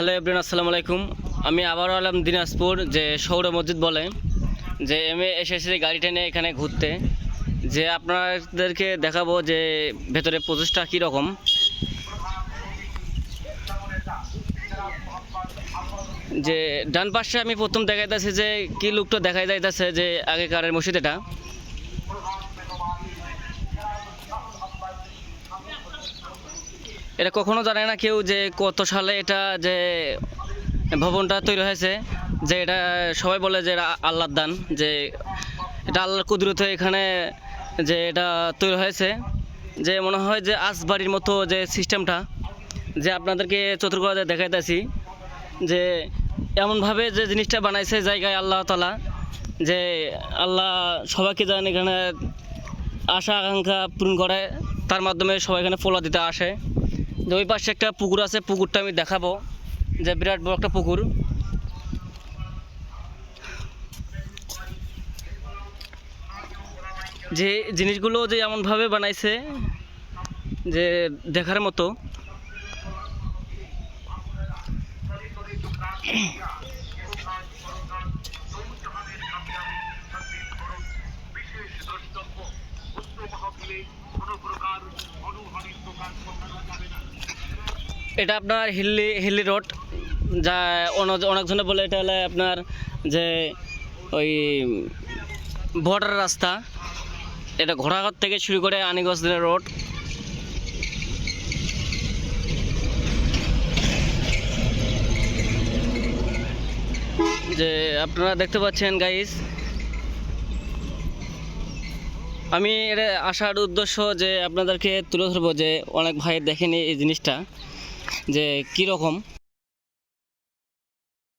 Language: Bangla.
হ্যালো এভরিওয়ান, আসসালামু আলাইকুম। আমি আবারও এলাম দিনাজপুর যে সৌর মসজিদ বলে যে এসেছি গাড়িটা নিয়ে এখানে ঘুরতে, যে আপনাদেরকে দেখাবো যে ভেতরে প্রচেষ্টা কীরকম। যে ডান পাশে আমি প্রথম দেখাইতেছি যে কি লুকটা দেখাই যাইতেছে যে আগেকারের মসজিদ। এটা কখনো জানে না কেউ যে কত সালে এটা যে ভবনটা তৈরি হয়েছে। যে এটা সবাই বলে যে এটা আল্লাহর দান, যে এটা আল্লাহর কুদরতে এখানে যে এটা তৈরি হয়েছে। যে মনে হয় যে আজবাড়ির মতো যে সিস্টেমটা, যে আপনাদেরকে চতুর্দিকে দেখাইতেছি যে এমনভাবে যে জিনিসটা বানাইছে জায়গায় আল্লাহ তাআলা, যে আল্লাহ সবাইকে যেন এখানে আশা আকাঙ্ক্ষা পূরণ করে, তার মাধ্যমে সবাই এখানে ফোলা দিতে আসে। যে ওই পাশে একটা পুকুর আছে, পুকুরটা আমি দেখাবো, যে বিরাট বড় একটা পুকুর। যে জিনিসগুলো যে এমনভাবে বানাইছে যে দেখার মতো। এটা আপনার হিল্লি রোড, যা অনেকজনে বলে এটা হলে আপনার যে ওই বর্ডার রাস্তা। এটা ঘোড়াঘাট থেকে শুরু করে আনিগঞ্জ রোড। যে আপনারা দেখতে পাচ্ছেন গাইস, আমি এটা আসার উদ্দেশ্য যে আপনাদেরকে তুলে ধরবো যে অনেক ভাই দেখেনি এই জিনিসটা যে কীরকম।